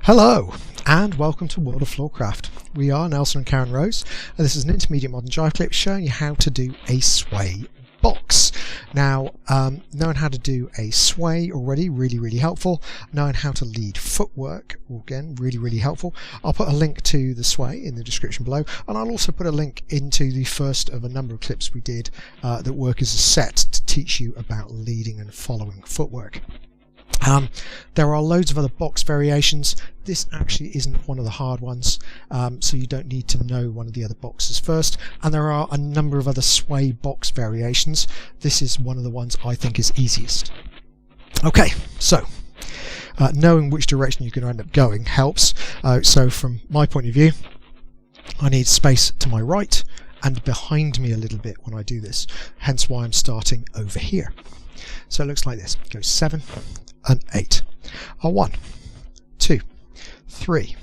Hello and welcome to World of Floorcraft. We are Nelson and Karen Rose and this is an Intermediate Modern Jive Clip showing you how to do a sway box. Now knowing how to do a sway already, really helpful. Knowing how to lead footwork, again really helpful. I'll put a link to the sway in the description below, and I'll also put a link into the first of a number of clips we did that work as a set to teach you about leading and following footwork. There are loads of other box variations. This actually isn't one of the hard ones, so you don't need to know one of the other boxes first. And there are a number of other sway box variations. This is one of the ones I think is easiest. Okay, so knowing which direction you're going to end up going helps. So from my point of view, I need space to my right and behind me a little bit when I do this, hence why I'm starting over here. So it looks like this. It goes 7 and 8. 1, 2, 3,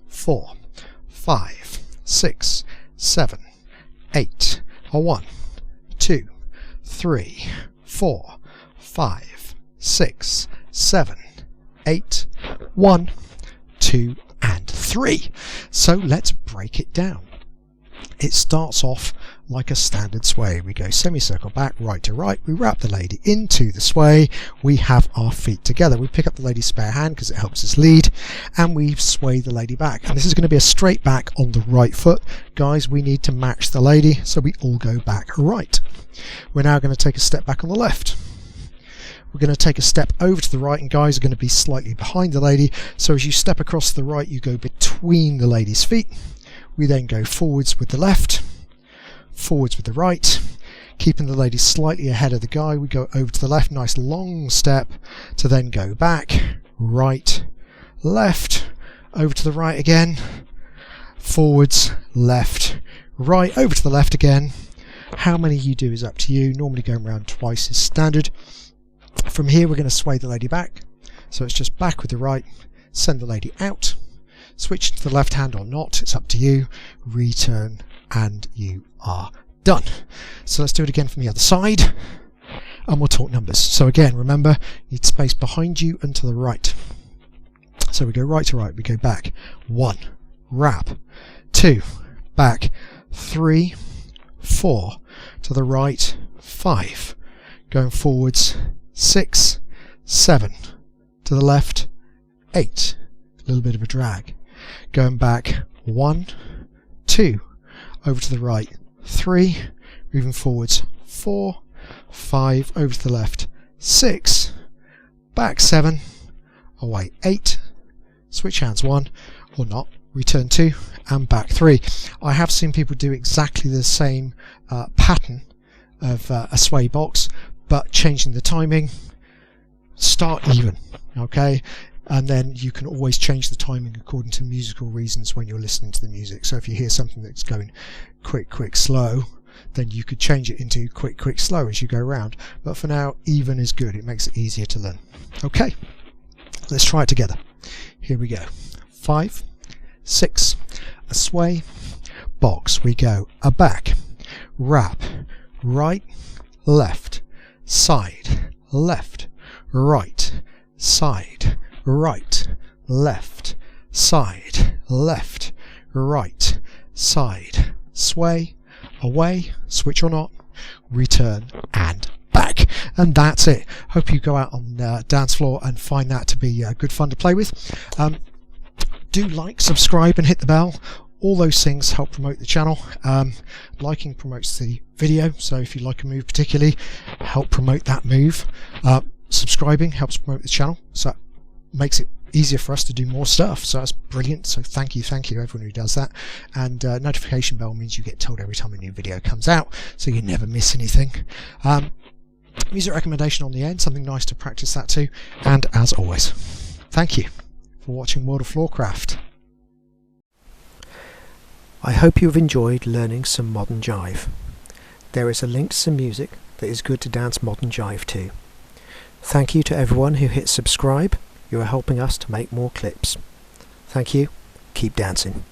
4, 5, 6, 7, 8. 1, 2, 3, 4, 5, 6, 7, 8. 1, 2, and 3. So let's break it down. It starts off like a standard sway. We go semicircle back, right to right, we wrap the lady into the sway, we have our feet together, we pick up the lady's spare hand because it helps us lead, and we sway the lady back. And this is going to be a straight back on the right foot. Guys, we need to match the lady, so we all go back right. We're now going to take a step back on the left. We're going to take a step over to the right, and guys are going to be slightly behind the lady, so as you step across to the right, you go between the lady's feet. We then go forwards with the left, forwards with the right, keeping the lady slightly ahead of the guy. We go over to the left, nice long step, to then go back, right, left, over to the right again, forwards, left, right, over to the left again. How many you do is up to you. Normally going around twice is standard. From here we're going to sway the lady back, so it's just back with the right, send the lady out, switch to the left hand or not, it's up to you, return, and you are done. So let's do it again from the other side and we'll talk numbers. So again, remember, you need space behind you and to the right. So we go right to right, we go back, 1, wrap, 2, back, 3, 4, to the right, 5, going forwards, 6, 7, to the left, 8, a little bit of a drag, going back, 1, 2, over to the right, 3, moving forwards, 4, 5, over to the left, 6, back 7, away 8, switch hands 1 or not, return 2, and back 3. I have seen people do exactly the same pattern of a sway box, but changing the timing. Start even, okay? And then you can always change the timing according to musical reasons when you're listening to the music. So if you hear something that's going quick, slow, then you could change it into quick, slow as you go around. But for now, even is good. It makes it easier to learn. Okay, let's try it together. Here we go. 5, 6, a sway, box. We go a back, wrap, right, left, side, left, right, side, right, left, side, left, right, side, sway, away, switch or not, return, and back. And that's it. Hope you go out on the dance floor and find that to be good fun to play with. Do like, subscribe and hit the bell. All those things help promote the channel. Liking promotes the video, so if you like a move particularly, help promote that move. Subscribing helps promote the channel, so makes it easier for us to do more stuff, so that's brilliant. So thank you everyone who does that. And notification bell means you get told every time a new video comes out, so you never miss anything. Music recommendation on the end, something nice to practice that to. And as always, thank you for watching World of Floorcraft. I hope you have enjoyed learning some modern jive. There is a link to some music that is good to dance modern jive to. Thank you to everyone who hit subscribe. You are helping us to make more clips. Thank you. Keep dancing.